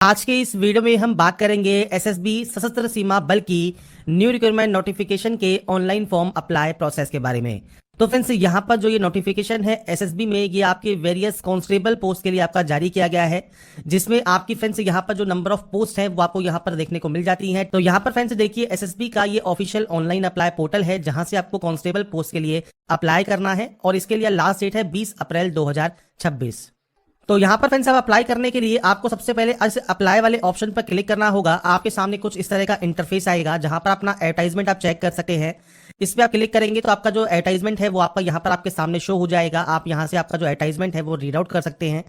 आज के इस वीडियो में हम बात करेंगे एसएसबी सशस्त्र सीमा बल की न्यू रिक्वायरमेंट नोटिफिकेशन के ऑनलाइन फॉर्म अप्लाई प्रोसेस के बारे में। तो फ्रेंड्स, यहाँ पर जो ये नोटिफिकेशन है एसएसबी में, ये आपके वेरियस कांस्टेबल पोस्ट के लिए आपका जारी किया गया है, जिसमें आपकी फ्रेंड्स यहाँ पर जो नंबर ऑफ पोस्ट है वो आपको यहाँ पर देखने को मिल जाती है। तो यहाँ पर फ्रेंड्स देखिए, एसएसबी का ये ऑफिशियल ऑनलाइन अप्लाई पोर्टल है जहां से आपको कांस्टेबल पोस्ट के लिए अप्लाई करना है और इसके लिए लास्ट डेट है 20 अप्रैल 2026। तो यहाँ पर फ्रेंड्स अब अप्लाई करने के लिए आपको सबसे पहले इस अप्लाई वाले ऑप्शन पर क्लिक करना होगा। आपके सामने कुछ इस तरह का इंटरफेस आएगा जहां पर अपना एडवर्टाइजमेंट आप चेक कर सकते हैं। इस पे आप क्लिक करेंगे तो आपका जो एडवर्टाइजमेंट है वो आपका यहाँ पर आपके सामने शो हो जाएगा। आप यहाँ से आपका जो एडवर्टाइजमेंट है वो रीड आउट कर सकते हैं।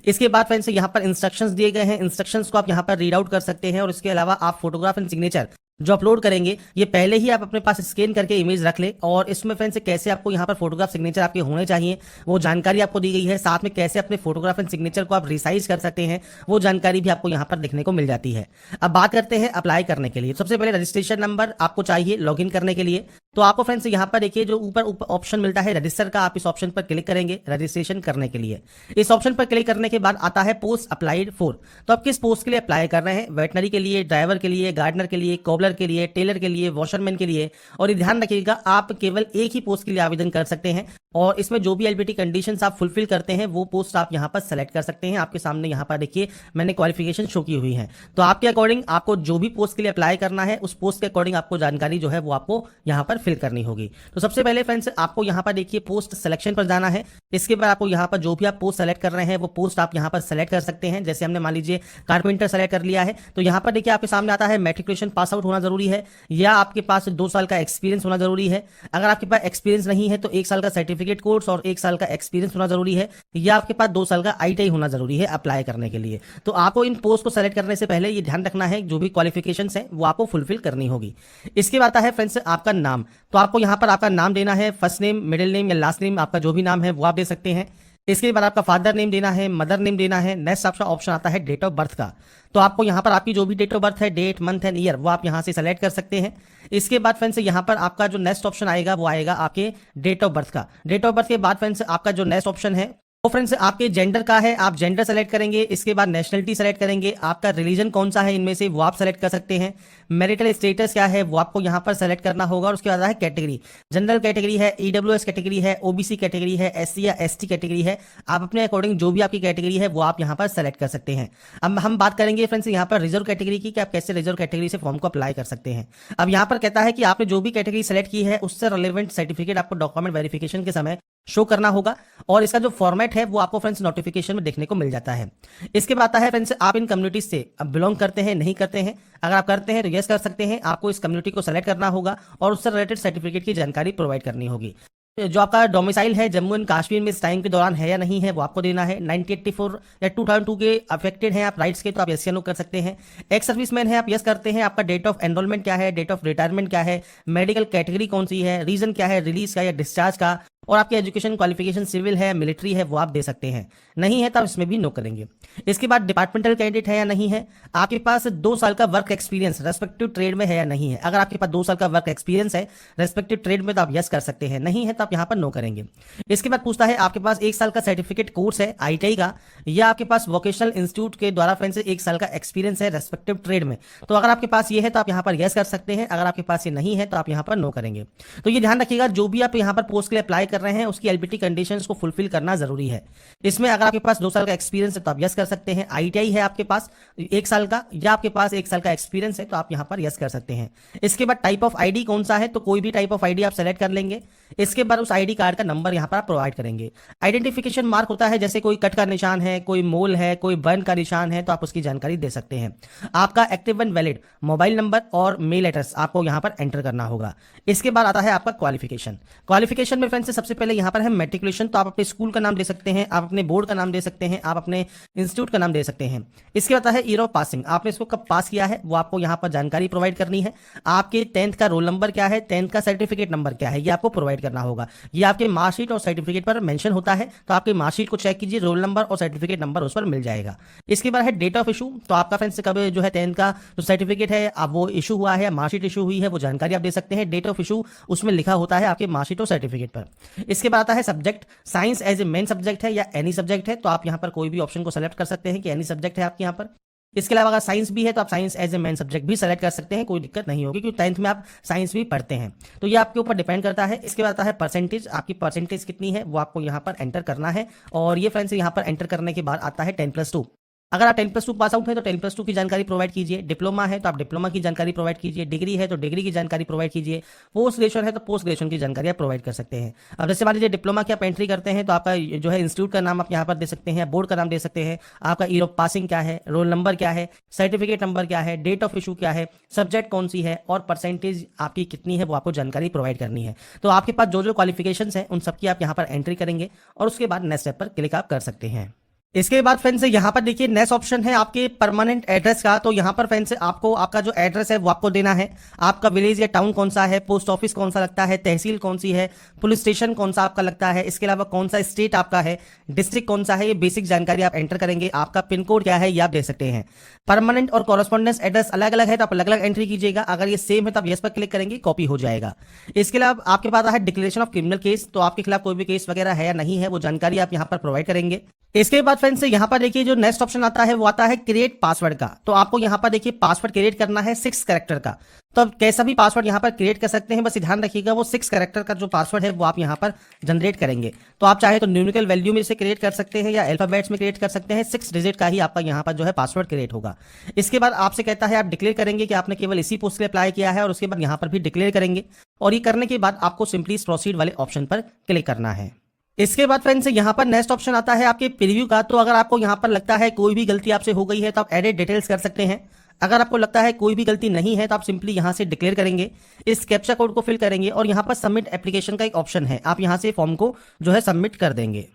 इसके बाद फ्रेंड्स यहाँ पर इंस्ट्रक्शंस दिए गए हैं, इंस्ट्रक्शंस को आप यहाँ पर रीड आउट कर सकते हैं। और इसके अलावा आप फोटोग्राफ एंड सिग्नेचर जो अपलोड करेंगे ये पहले ही आप अपने पास स्कैन करके इमेज रख ले। और इसमें फ्रेंड्स कैसे आपको यहाँ पर फोटोग्राफ सिग्नेचर आपके होने चाहिए वो जानकारी आपको दी गई है। साथ में कैसे अपने फोटोग्राफ एंड सिग्नेचर को आप रिसाइज कर सकते हैं वो जानकारी भी आपको यहाँ पर देखने को मिल जाती है। अब बात करते हैं अप्लाई करने के लिए। सबसे पहले रजिस्ट्रेशन नंबर आपको चाहिए लॉगिन करने के लिए। तो आपको फ्रेंड्स यहाँ पर देखिए जो ऊपर ऑप्शन मिलता है रजिस्टर का, आप इस ऑप्शन पर क्लिक करेंगे रजिस्ट्रेशन करने के लिए। इस ऑप्शन पर क्लिक करने के बाद आता है पोस्ट अप्लाइड फॉर। तो आप किस पोस्ट के लिए अप्लाई कर रहे हैं? वेटनरी के लिए, ड्राइवर के लिए, गार्डनर के लिए, कोबलर के लिए, टेलर के लिए, वॉशरमैन के लिए। और ये ध्यान रखिएगा, आप केवल एक ही पोस्ट के लिए आवेदन कर सकते हैं और इसमें जो भी एलिजिबिलिटी कंडीशंस आप फुलफिल करते हैं वो पोस्ट आप यहां पर सेलेक्ट कर सकते हैं। आपके सामने यहां पर देखिए मैंने क्वालिफिकेशन शो की हुई है। तो आपके अकॉर्डिंग आपको जो भी पोस्ट के लिए अप्लाई करना है उस पोस्ट के अकॉर्डिंग आपको जानकारी जो है वो आपको यहां पर फिल करनी होगी। तो सबसे पहले फ्रेंड्स आपको यहां पर देखिए पोस्ट सिलेक्शन पर जाना है। इसके बाद आपको यहां पर जो भी आप पोस्ट सेलेक्ट कर रहे हैं वो पोस्ट आप यहां पर सेलेक्ट कर सकते हैं। जैसे हमने मान लीजिए कारपेंटर सेलेक्ट कर लिया है तो यहां पर देखिए आपके सामने आता है मैट्रिकुलेशन पास आउट होना जरूरी है या आपके पास 2 साल का एक्सपीरियंस होना जरूरी है। अगर आपके पास एक्सपीरियंस नहीं है तो 1 साल का सर्टिफिकेट कोर्स और 1 साल का एक्सपीरियंस होना जरूरी है या आपके पास 2 साल का आईटीआई होना जरूरी है अप्लाई करने के लिए। तो आपको इन पोस्ट को सेलेक्ट करने से पहले ये ध्यान रखना है जो भी क्वालिफिकेशंस है वो आपको फुलफिल करनी होगी। इसके बाद आता है फ्रेंड्स आपका नाम। तो आपको यहाँ पर आपका नाम देना है, फर्स्ट नेम, मिडिल नेम या लास्ट नेम, आपका जो भी नाम है वो आप दे सकते हैं। इसके बाद आपका फादर नेम देना है, मदर नेम देना है। नेक्स्ट आपका ऑप्शन आता है डेट ऑफ बर्थ का। तो आपको यहाँ पर आपकी जो भी डेट ऑफ बर्थ है, डेट, मंथ एंड ईयर, वो आप यहाँ से सेलेक्ट कर सकते हैं। इसके बाद फ्रेंड्स यहाँ पर आपका जो नेक्स्ट ऑप्शन आएगा वो आएगा आपके डेट ऑफ बर्थ का। डेट ऑफ बर्थ के बाद फ्रेंड्स आपका जो नेक्स्ट ऑप्शन है वो फ्रेंड्स आपके जेंडर का है, आप जेंडर सेलेक्ट करेंगे। इसके बाद नेशनलिटी सेलेक्ट करेंगे, आपका रिलीजन कौन सा है इनमें से वो आप सेलेक्ट कर सकते हैं। मैरिटल स्टेटस क्या है वो आपको यहाँ पर सेलेक्ट करना होगा। और उसके बाद है कैटेगरी, जनरल कैटेगरी है, ईडब्ल्यूएस कैटेगरी है, ओबीसी कैटेगरी है, एससी या एसटी कैटेगरी है। आप अपने अकॉर्डिंग जो भी आपकी कैटेगरी है वो आप यहाँ पर सेलेक्ट कर सकते हैं। अब हम बात करेंगे फ्रेंड्स यहाँ पर रिजर्व कैटेगरी की कि आप कैसे रिजर्व कैटेगरी से फॉर्म को अप्लाई कर सकते हैं। अब यहाँ पर कहता है कि आपने जो भी कैटेगरी सेलेक्ट की है उससे रिलेवेंट सर्टिफिकेट आपको डॉक्यूमेंट वेरिफिकेशन के समय शो करना होगा और इसका जो फॉर्मेट है वो आपको फ्रेंड्स नोटिफिकेशन में देखने को मिल जाता है। इसके बाद आता है फ्रेंड्स आप इन कम्युनिटी से अब बिलोंग करते हैं नहीं करते हैं। अगर आप करते हैं तो यस कर सकते हैं, आपको इस कम्युनिटी को सेलेक्ट करना होगा और उससे रिलेटेड सर्टिफिकेट की जानकारी प्रोवाइड करनी होगी। जो आपका डोमिसाइल है जम्मू एंड कश्मीर में इस टाइम के दौरान है या नहीं है वो आपको देना है। 1984 या 2002 के अफेक्टेड हैं आप राइट्स के तो आप यस या नो कर सकते हैं। एक्स सर्विसमैन है आप यस करते हैं। आपका डेट ऑफ एनरोलमेंट क्या है, डेट ऑफ रिटायरमेंट क्या है, मेडिकल कैटेगरी कौन सी है, रीजन क्या है रिलीज का या डिस्चार्ज का, और आपकी एजुकेशन क्वालिफिकेशन सिविल है, मिलिट्री है वो आप दे सकते हैं। नहीं है तो आप इसमें भी नो करेंगे। इसके बाद डिपार्टमेंटल कैंडिडेट है या नहीं है, आपके पास 2 साल का वर्क एक्सपीरियंस रेस्पेक्टिव ट्रेड में है या नहीं है। अगर आपके पास 2 साल का वर्क एक्सपीरियंस है रेस्पेक्टिव ट्रेड में तो आप यस कर सकते हैं, नहीं है तो आप यहाँ पर नो करेंगे। इसके बाद पूछता है आपके पास 1 साल का सर्टिफिकेट कोर्स है आईटीआई का या आपके पास वोकेशनल इंस्टीट्यूट के द्वारा फ्रेंड्स 1 साल का एक्सपीरियंस है रेस्पेक्टिव ट्रेड में। तो अगर आपके पास ये है तो आप यहाँ पर यस कर सकते हैं, अगर आपके पास ये नहीं है तो आप यहाँ पर नो करेंगे। तो ये ध्यान रखिएगा जो भी आप यहाँ पर पोस्ट के लिए अप्लाई कर रहे हैं उसकी एलिजिबिलिटी कंडीशंस को फुलफिल करना जरूरी है। इसमें अगर आपके पास 2 साल का एक्सपीरियंस है तो आप यस कर सकते हैं, आईटीआई है आपके पास 1 साल का या आपके पास 1 साल का एक्सपीरियंस है तो आप यहाँ पर यस कर सकते हैं। इसके बाद टाइप ऑफ आईडी कौन सा है, तो कोई भी टाइप ऑफ आईडी आप सेलेक्ट कर लेंगे। इसके बाद उस आईडी कार्ड का नंबर यहाँ पर आप प्रोवाइड करेंगे। आइडेंटिफिकेशन मार्क होता है जैसे कोई कट का निशान है, कोई मोल है, कोई बर्न का निशान है तो आप उसकी जानकारी दे सकते हैं। आपका active and valid mobile number और मेल एड्रेस आपको यहाँ पर एंटर करना होगा। इसके बाद आता है आपका क्वालिफिकेशन। क्वालिफिकेशन में फ्रेंड्स सबसे पहले यहाँ पर है मैट्रिकुलेशन, तो आप अपने स्कूल का नाम दे सकते हैं, आप अपने बोर्ड का नाम दे सकते हैं, आप अपने इंस्टीट्यूट का नाम दे सकते हैं। इसके बाद है ईयर ऑफ पासिंग, आपने इसको कब पास किया है वो आपको यहाँ पर जानकारी प्रोवाइड करनी है। आपके 10th का रोल नंबर क्या है, 10th का सर्टिफिकेट नंबर क्या है ये आपको प्रोवाइड करना होगा। ये आपके मार्कशीट और सर्टिफिकेट पर मेंशन होता है, तो आपके मार्कशीट को चेक कीजिए, रोल नंबर और सर्टिफिकेट नंबर उस पर मिल जाएगा। इसके बाद है डेट ऑफ इशू, तो आपका फ्रेंड्स कब जो है 10th का जो सर्टिफिकेट है अब वो इशू हुआ है, मार्कशीट इशू हुई है, वो जानकारी आप दे सकते हैं। डेट ऑफ इशू उसमें लिखा होता है आपके मार्कशीट और सर्टिफिकेट पर। इसके बाद आता है subject, science as a main subject है या एनी सब्जेक्ट है, तो आप यहाँ पर कोई भी ऑप्शन को सेलेक्ट कर सकते हैं कि एनी सब्जेक्ट है आपके यहाँ पर। इसके अलावा अगर साइंस भी है तो आप science as a main subject भी सेलेक्ट कर सकते हैं, कोई दिक्कत नहीं होगी क्योंकि 10th में आप साइंस भी पढ़ते हैं। तो ये आपके ऊपर डिपेंड करता है। इसके बाद आता है परसेंटेज, आपकी परसेंटेज कितनी है वो आपको यहाँ पर एंटर करना है। और ये फ्रेंड्स यहाँ पर एंटर करने के बाद आता है 10+2। अगर आप 10+2 पास आउट है तो 10+2 की जानकारी प्रोवाइड कीजिए, डिप्लोमा है तो आप डिप्लोमा की जानकारी प्रोवाइड कीजिए, डिग्री है तो डिग्री की जानकारी प्रोवाइड कीजिए, पोस्ट ग्रेजुएशन है तो पोस्ट ग्रेजुएशन की जानकारी आप प्रोवाइड कर सकते हैं। अब जैसे मान लीजिए डिप्लोमा की आप एंट्री करते हैं तो आपका जो है इंस्टीट्यूट का नाम आप यहाँ पर दे सकते हैं, बोर्ड का नाम दे सकते हैं, आपका ईयर ऑफ पासिंग क्या है, रोल नंबर क्या है, सर्टिफिकेट नंबर क्या है, डेट ऑफ इशू क्या है, सब्जेक्ट कौन सी है और परसेंटेज आपकी कितनी है वो आपको जानकारी प्रोवाइड करनी है। तो आपके पास जो जो क्वालिफिकेशंस हैं उन सबकी आप यहाँ पर एंट्री करेंगे और उसके बाद नेक्स्ट स्टेप पर क्लिक आप कर सकते हैं। इसके बाद फ्रेंड्स यहाँ पर देखिए नेक्स्ट ऑप्शन है आपके परमानेंट एड्रेस का। तो यहाँ पर फ्रेंड्स आपको आपका जो एड्रेस है वो आपको देना है, आपका विलेज या टाउन कौन सा है, पोस्ट ऑफिस कौन सा लगता है, तहसील कौन सी है, पुलिस स्टेशन कौन सा आपका लगता है, इसके अलावा कौन सा स्टेट आपका है, डिस्ट्रिक्ट कौन सा है, ये बेसिक जानकारी आप एंटर करेंगे। आपका पिन कोड क्या है ये आप दे सकते हैं। परमानेंट और कॉरेस्पॉन्डेंस एड्रेस अलग अलग है तो आप अलग अलग एंट्री कीजिएगा। अगर ये सेम है तो आप यस पर क्लिक करेंगे, कॉपी हो जाएगा। इसके अलावा आपके पास है डिक्लेरेशन ऑफ क्रिमिनल केस, तो आपके खिलाफ कोई भी केस वगैरह है या नहीं है वो जानकारी आप यहाँ पर प्रोवाइड करेंगे। इसके बाद फ्रेंड्स यहाँ पर देखिए जो नेक्स्ट ऑप्शन आता है वो आता है क्रिएट पासवर्ड का। तो आपको यहाँ पर देखिए पासवर्ड क्रिएट करना है 6 कैरेक्टर का। तो अब कैसा भी पासवर्ड यहाँ पर क्रिएट कर सकते हैं, बस ध्यान रखिएगा वो 6 कैरेक्टर का जो पासवर्ड है वो आप यहाँ पर जनरेट करेंगे। तो आप चाहे तो न्यूमेरिकल वैल्यू में से क्रिएट कर सकते हैं या अल्फाबेट्स में क्रिएट कर सकते हैं। 6 डिजिट का ही आपका यहाँ पर जो है पासवर्ड क्रिएट होगा। इसके बाद आपसे कहता है आप डिक्लेयर करेंगे कि आपने केवल इसी पोस्ट के लिए अप्लाई किया है और उसके बाद यहाँ पर भी डिक्लेयर करेंगे। और ये करने के बाद आपको सिंपली प्रोसीड वाले ऑप्शन पर क्लिक करना है। इसके बाद फ्रेंड्स यहाँ पर नेक्स्ट ऑप्शन आता है आपके प्रीव्यू का। तो अगर आपको यहाँ पर लगता है कोई भी गलती आपसे हो गई है तो आप एडिट डिटेल्स कर सकते हैं। अगर आपको लगता है कोई भी गलती नहीं है तो आप सिंपली यहाँ से डिक्लेयर करेंगे, इस कैप्चा कोड को फिल करेंगे और यहाँ पर सबमिट एप्लीकेशन का एक ऑप्शन है, आप यहाँ से फॉर्म को जो है सबमिट कर देंगे।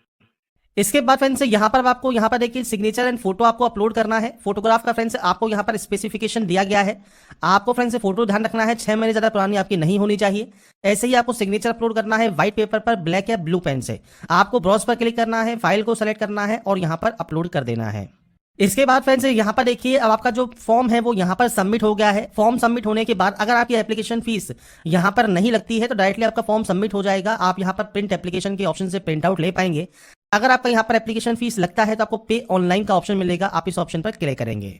इसके बाद फ्रेंड्स यहाँ पर आपको यहाँ पर देखिए सिग्नेचर एंड फोटो आपको अपलोड करना है। फोटोग्राफ का फ्रेंड्स आपको यहाँ पर स्पेसिफिकेशन दिया गया है। आपको फ्रेंड्स फोटो ध्यान रखना है 6 महीने ज्यादा पुरानी आपकी नहीं होनी चाहिए। ऐसे ही आपको सिग्नेचर अपलोड करना है व्हाइट पेपर पर ब्लैक या ब्लू पेन से। आपको ब्राउज पर क्लिक करना है, फाइल को सेलेक्ट करना है और यहाँ पर अपलोड कर देना है। इसके बाद फ्रेंड्स यहाँ पर देखिए अब आपका जो फॉर्म है वो यहाँ पर सबमिट हो गया है। फॉर्म सबमिट होने के बाद अगर आपकी एप्लीकेशन फीस यहाँ पर नहीं लगती है तो डायरेक्टली आपका फॉर्म सबमिट हो जाएगा। आप यहाँ पर प्रिंट एप्लीकेशन के ऑप्शन से प्रिंट आउट ले पाएंगे। अगर आपका यहाँ पर एप्लीकेशन फीस लगता है तो आपको पे ऑनलाइन का ऑप्शन मिलेगा, आप इस ऑप्शन पर क्लिक करेंगे।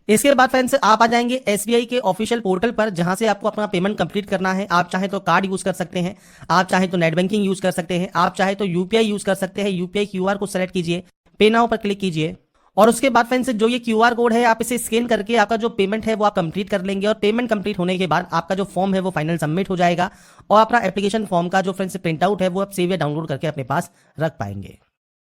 इसके बाद फ्रेंड्स आप आ जाएंगे SBI के ऑफिशियल पोर्टल पर जहां से आपको अपना पेमेंट कंप्लीट करना है। आप चाहे तो कार्ड यूज कर सकते हैं, आप चाहे तो नेट बैंकिंग यूज कर सकते हैं, आप चाहे तो UPI यूज कर सकते हैं। UPI QR को सेलेक्ट कीजिए, पे नाउ पर क्लिक कीजिए और उसके बाद फ्रेंड्स जो ये QR कोड है आप इसे स्कैन करके आपका जो पेमेंट है वो आप कंप्लीट कर लेंगे। और पेमेंट कंप्लीट होने के बाद आपका जो फॉर्म है वो फाइनल सबमिट हो जाएगा और अपना एप्लीकेशन फॉर्म का जो फ्रेंड्स प्रिंट आउट है वो आप सेव या डाउनलोड करके अपने पास रख पाएंगे।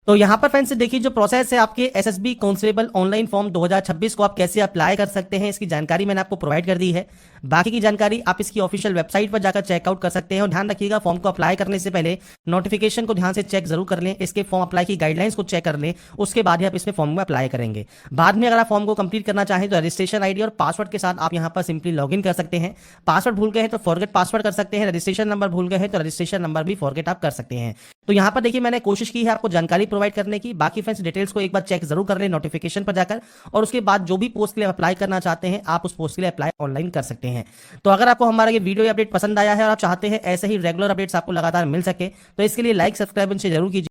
तो यहाँ पर फ्रेंड्स देखिए जो प्रोसेस है आपके SSB कांस्टेबल ऑनलाइन फॉर्म 2026 को आप कैसे अप्लाई कर सकते हैं इसकी जानकारी मैंने आपको प्रोवाइड कर दी है। बाकी की जानकारी आप इसकी ऑफिशियल वेबसाइट पर जाकर चेकआउट कर सकते हैं। और ध्यान रखिएगा फॉर्म को अप्लाई करने से पहले नोटिफिकेशन को ध्यान से चेक जरूर कर लें, इसके फॉर्म अप्लाई की गाइडलाइंस को चेक कर लें, उसके बाद ही आप इसमें फॉर्म में अप्लाई करेंगे। बाद में अगर आप फॉर्म को कंप्लीट करना चाहें तो रजिस्ट्रेशन ID और पासवर्ड के साथ आप यहाँ पर सिंपली लॉगिन कर सकते हैं। पासवर्ड भूल गए हैं तो फॉरगेट पासवर्ड कर सकते हैं, रजिस्ट्रेशन नंबर भूल गए हैं तो रजिस्ट्रेशन नंबर भी फॉरगेट आप कर सकते हैं। तो यहाँ पर देखिए मैंने कोशिश की है आपको जानकारी प्रोवाइड करने की। बाकी फ्रेंड्स डिटेल्स को एक बार चेक जरूर कर लें नोटिफिकेशन पर जाकर और उसके बाद जो भी पोस्ट के लिए अप्लाई करना चाहते हैं आप उस पोस्ट के लिए अप्लाई ऑनलाइन कर सकते हैं। तो अगर आपको हमारा ये वीडियो अपडेट पसंद आया है और आप चाहते हैं ऐसे ही रेगुलर अपडेट्स आपको लगातार मिल सके तो इसके लिए लाइक सब्सक्राइब से जरूर कीजिए।